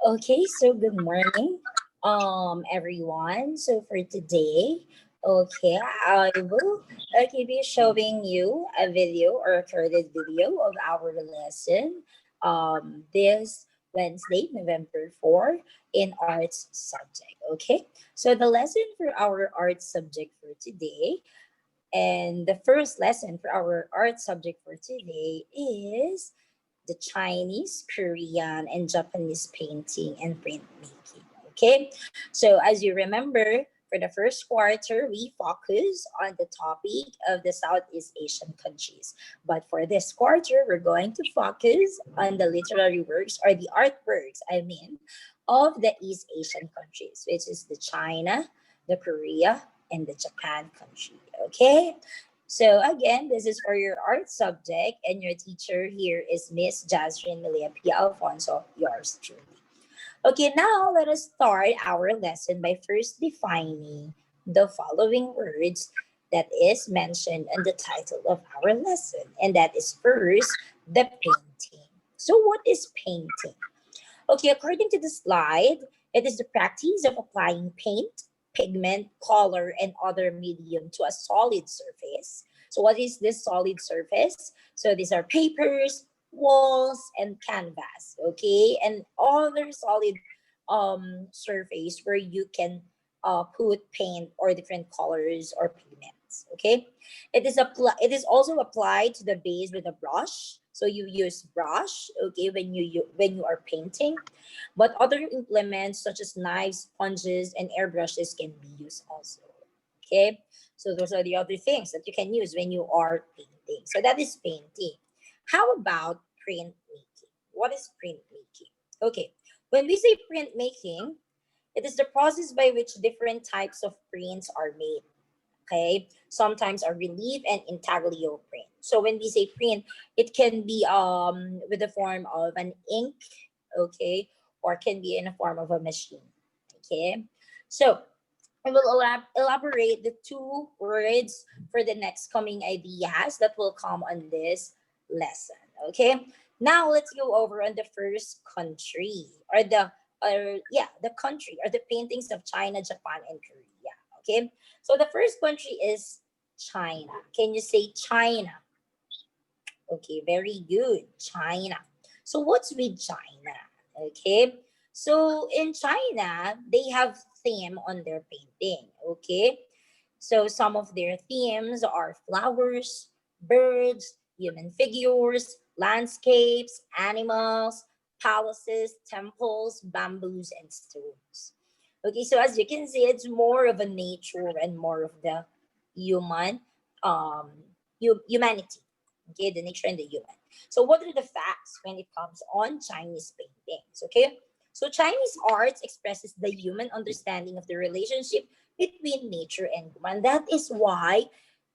Okay, so good morning, everyone. So for today, okay, I will be showing you a video or a recorded video of our lesson this Wednesday, November 4, in arts subject. Okay, so the lesson for our art subject for today, and the first lesson for our art subject for today is the Chinese, Korean, and Japanese painting and printmaking. Okay, so as you remember, for the first quarter, we focus on the topic of the Southeast Asian countries. But for this quarter, we're going to focus on the literary works or the artworks, of the East Asian countries, which is the China, the Korea, and the Japan country. Okay, so again, this is for your art subject, and your teacher here is Miss Jasmine Malia P. Alfonso, yours truly. Okay, now let us start our lesson by first defining the following words that is mentioned in the title of our lesson, and that is first the painting. So, what is painting? Okay, according to the slide, it is the practice of applying paint, pigment, color, and other medium to a solid surface. So, what is this solid surface? So, these are papers, walls, and canvas. Okay, and other solid surface where you can put paint or different colors or pigments. Okay, it is also applied to the base with a brush. So you use brush, okay, when you are painting, but other implements such as knives, sponges, and airbrushes can be used also. Okay, so those are the other things that you can use when you are painting. So that is painting. How about printmaking? What is printmaking? Okay, when we say printmaking, it is the process by which different types of prints are made. Okay, sometimes a relief and intaglio print. So when we say print, it can be with the form of an ink, okay, or can be in a form of a machine. Okay, so I will elaborate the two words for the next coming ideas that will come on this lesson. Okay, now let's go over on the first country, the country or the paintings of China, Japan, and Korea. Okay, so the first country is China. Can you say China? Okay, very good. China. So what's with China? Okay. So in China, they have theme on their painting. Okay. So some of their themes are flowers, birds, human figures, landscapes, animals, palaces, temples, bamboos, and stones. Okay, so as you can see, it's more of a nature and more of the human um humanity. Okay, the nature and the human. So what are the facts when it comes on Chinese paintings? Okay, so Chinese arts expresses the human understanding of the relationship between nature and human. That is why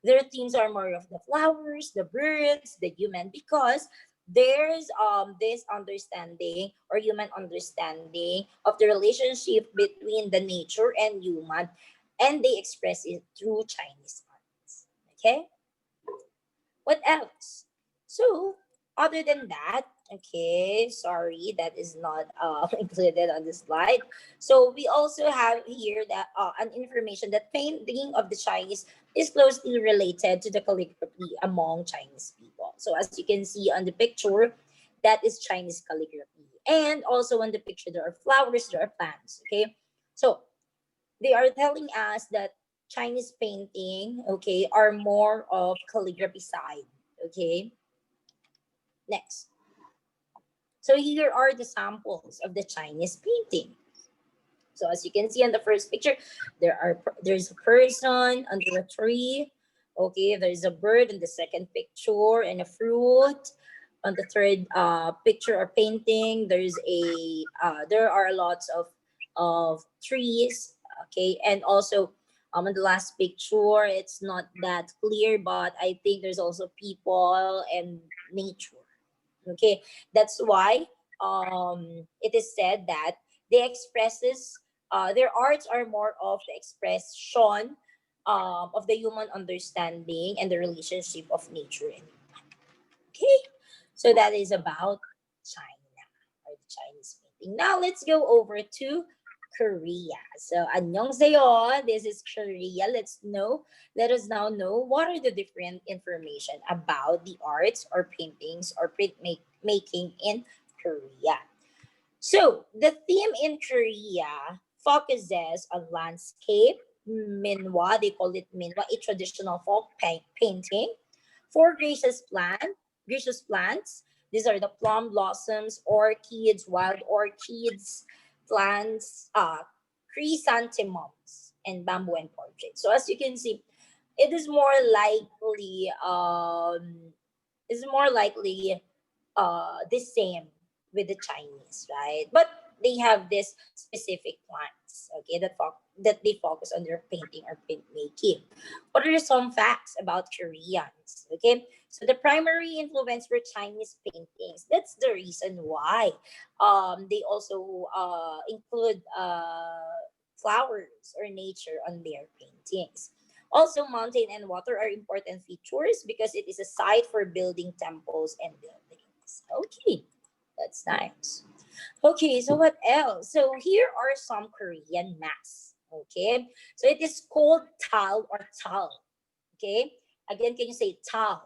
their themes are more of the flowers, the birds, the human, because there's this understanding or human understanding of the relationship between the nature and human, and they express it through Chinese arts. Okay, what else? So, other than that, okay, sorry, that is not included on the slide. So, we also have here that an information that painting of the Chinese is closely related to the calligraphy among Chinese people. So, as you can see on the picture, that is Chinese calligraphy. And also on the picture, there are flowers, there are plants. Okay, so they are telling us that Chinese painting, okay, are more of calligraphy side. Okay, next. So here are the samples of the Chinese painting. So as you can see on the first picture, there's a person under a tree. Okay, there's a bird in the second picture and a fruit. On the third picture or painting, there are lots of trees. Okay, and also on the last picture, it's not that clear, but I think there's also people and nature. Okay, that's why it is said that they expresses their arts are more of the expression of the human understanding and the relationship of nature and human. Okay, so that is about China. Chinese painting. Now let's go over to Korea. So annyeonghaseyo, this is Korea. Let us now know what are the different information about the arts or paintings or making in Korea. So the theme in Korea focuses on landscape, minwa, they call it minwa, a traditional folk painting, for gracious plants. These are the plum blossoms, orchids, wild orchids, plants, chrysanthemums, and bamboo and portraits. So as you can see, it is more likely the same with the Chinese, right? But they have this specific plants, okay, that they focus on their painting or printmaking. What are some facts about Koreans? Okay, so the primary influence were Chinese paintings. That's the reason why. They also include flowers or nature on their paintings. Also, mountain and water are important features because it is a site for building temples and buildings. Okay, that's nice. Okay, so what else? So here are some Korean masks. Okay, so it is called tal or tal. Okay, again, can you say tal?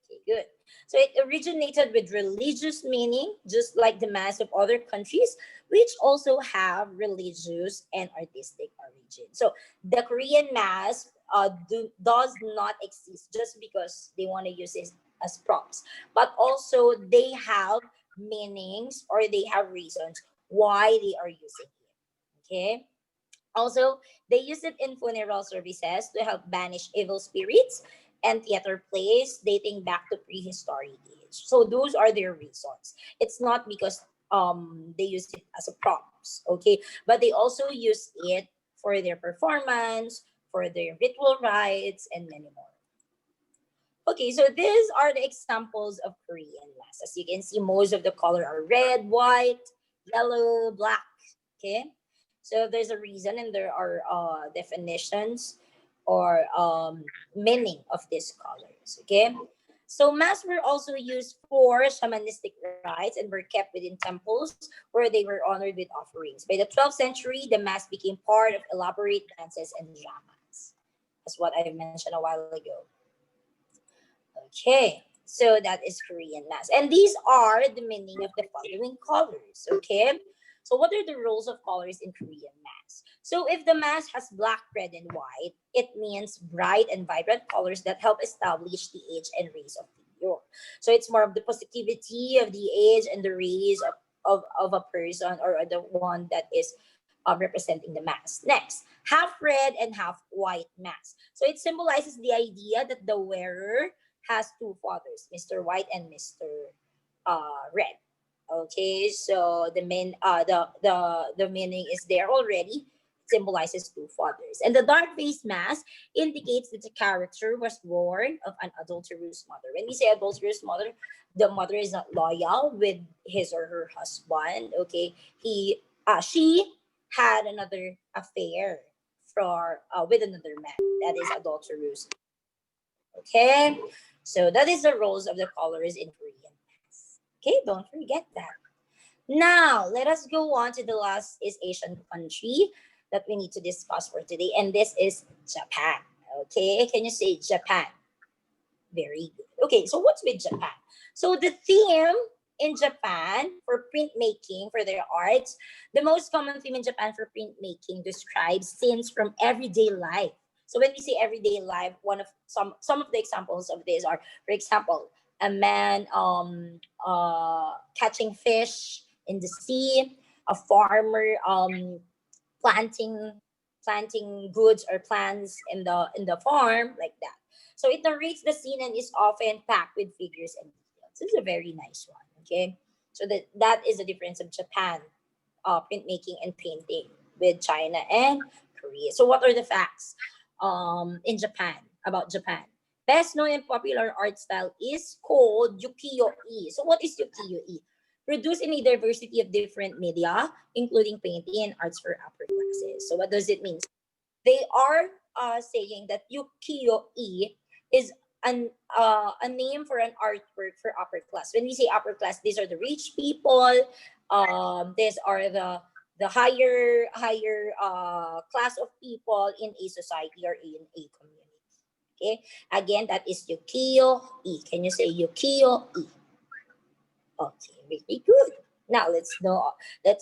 Okay, good. So it originated with religious meaning, just like the mass of other countries, which also have religious and artistic origin. So the Korean mass does not exist just because they want to use it as props, but also they have meanings or they have reasons why they are using it. Okay. Also, they use it in funeral services to help banish evil spirits and theater plays dating back to prehistoric age. So those are their reasons. It's not because they use it as a props, okay? But they also use it for their performance, for their ritual rites, and many more. Okay, so these are the examples of Korean masks. As you can see, most of the color are red, white, yellow, black. Okay, so there's a reason and there are definitions or meaning of these colors. Okay, so masks were also used for shamanistic rites and were kept within temples where they were honored with offerings. By the 12th century, the mask became part of elaborate dances and dramas. That's what I mentioned a while ago. Okay, so that is Korean mass. And these are the meaning of the following colors. Okay, so what are the roles of colors in Korean mass? So if the mass has black, red, and white, it means bright and vibrant colors that help establish the age and race of the year. So it's more of the positivity of the age and the race of a person or the one that is representing the mass. Next, half red and half white mass. So it symbolizes the idea that the wearer has two fathers, Mr. White and Mr. Red. Okay, so the meaning is there already. It symbolizes two fathers. And the dark face mask indicates that the character was born of an adulterous mother. When we say adulterous mother, the mother is not loyal with his or her husband. Okay, she had another affair for with another man. That is adulterous. Okay, so that is the roles of the colors in Korean mass. Okay, don't forget that. Now, let us go on to the last East Asian country that we need to discuss for today, and this is Japan. Okay, can you say Japan? Very good. Okay, so what's with Japan? So the theme in Japan for printmaking for their arts, the most common theme in Japan for printmaking describes scenes from everyday life. So when we say everyday life, one of some of the examples of this are, for example, a man catching fish in the sea, a farmer planting goods or plants in the farm like that. So it narrates the scene and is often packed with figures and details. This is a very nice one. Okay, so that is the difference of Japan printmaking and painting with China and Korea. So what are the facts in Japan about Japan? Best known and popular art style is called ukiyo-e. So what is ukiyo-e? Produced in a diversity of different media, including painting and arts for upper classes. So what does it mean? They are saying that ukiyo-e is a name for an artwork for upper class. When we say upper class, these are the rich people. These are the higher class of people in a society or in a community. Okay. Again, that is Yukio E. Can you say Yukio E? Okay, very good. Now let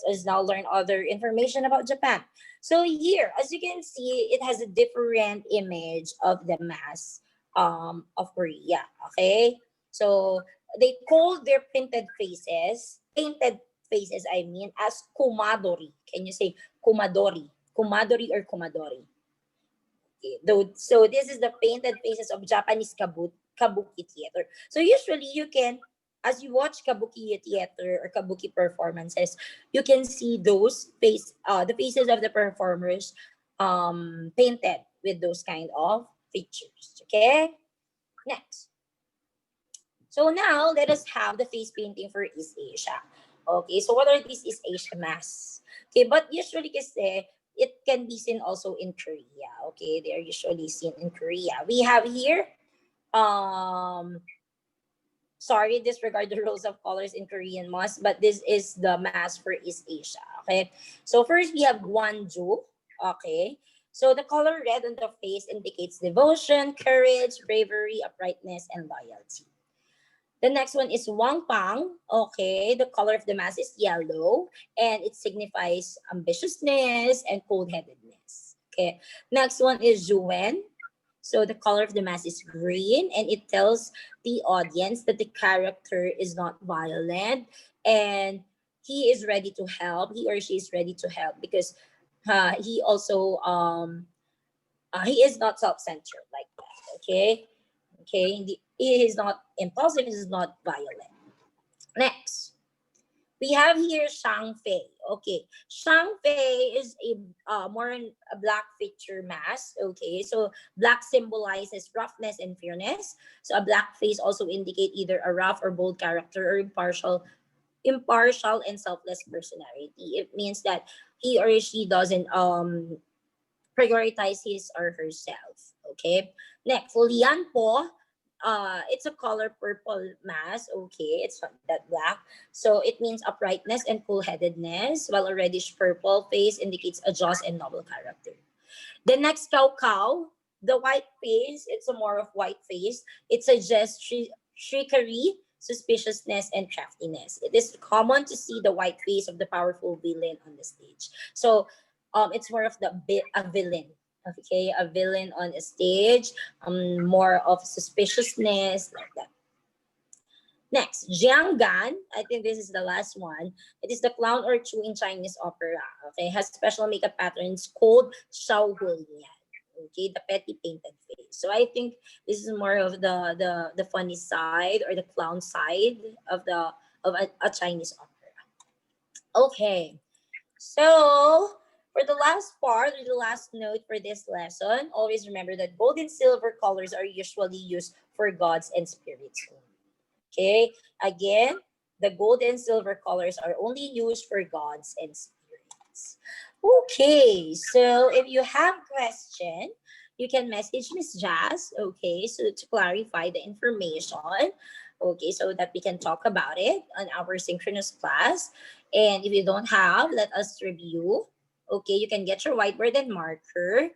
us now learn other information about Japan. So here, as you can see, it has a different image of the mask of Korea. Okay. So they call their painted faces I mean, as kumadori. Can you say kumadori? Kumadori or kumadori? Though, so this is the painted faces of Japanese kabuki theater. So usually you can, as you watch kabuki theater or kabuki performances, you can see the faces of the performers, painted with those kind of features. Okay, next. So now let us have the face painting for East Asia. Okay, so what are these East Asia masks? Okay, but usually kasi it can be seen also in Korea. Okay, they are usually seen in Korea. We have here, um, sorry, disregard the rules of colors in Korean mask, but this is the mask for East Asia. Okay, so first we have Gwonju. Okay, so the color red on the face indicates devotion, courage, bravery, uprightness, and loyalty. The next one is Wang Pang. Okay, the color of the mask is yellow and it signifies ambitiousness and cold-headedness. Okay, next one is Zhuwen. So the color of the mask is green and it tells the audience that the character is not violent and he is ready to help. He or she is ready to help because he also he is not self-centered like that. Okay, okay, he is not impulsive. He is not violent. Next, we have here Shang Fei. Okay, Shang Fei is a black feature mask. Okay, so black symbolizes roughness and fierceness. So a black face also indicate either a rough or bold character or impartial and selfless personality. It means that he or she doesn't prioritize his or herself. Okay. Next, Lian po. It's a color purple mask. Okay, it's not that black. So it means uprightness and cool-headedness, while a reddish purple face indicates a just and noble character. The next cow cow, the white face, it's a more of white face. It suggests trickery, suspiciousness, and craftiness. It is common to see the white face of the powerful villain on the stage. So it's more of a villain. Okay, a villain on a stage, more of suspiciousness like that. Next, Jianggan. I think this is the last one. It is the clown or Chu in Chinese opera. Okay, has special makeup patterns called Shao Hulian. Okay, the petty painted face. So I think this is more of the funny side or the clown side of a Chinese opera. Okay, so for the last part or the last note for this lesson, always remember that gold and silver colors are usually used for gods and spirits. Okay, again, the gold and silver colors are only used for gods and spirits. Okay, so if you have question, you can message Miss Jazz. Okay, so to clarify the information. Okay, so that we can talk about it on our synchronous class. And if you don't have, let us review. Okay, you can get your whiteboard and marker.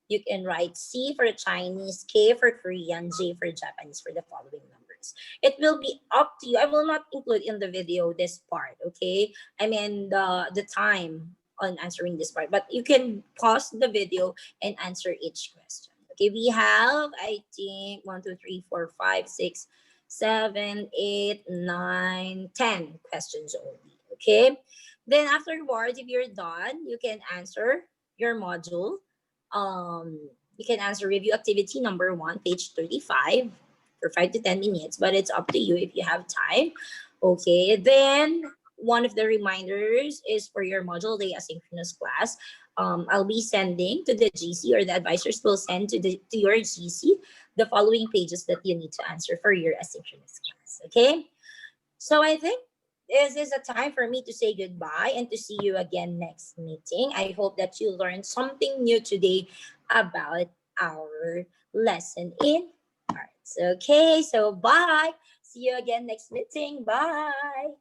You can write C for Chinese, K for Korean, J for Japanese for the following numbers. It will be up to you. I will not include in the video this part, okay? I mean the time on answering this part, but you can pause the video and answer each question. Okay, we have I think 1, 2, 3, 4, 5, 6, 7, 8, 9, 10 questions only. Okay. Then afterwards, if you're done, you can answer your module. You can answer review activity number 1, page 35 for 5 to 10 minutes, but it's up to you if you have time. Okay, then one of the reminders is for your module day asynchronous class. I'll be sending to the GC, or the advisors will send to your GC the following pages that you need to answer for your asynchronous class. Okay, so I think this is a time for me to say goodbye and to see you again next meeting. I hope that you learned something new today about our lesson in art. Okay, so bye. See you again next meeting. Bye.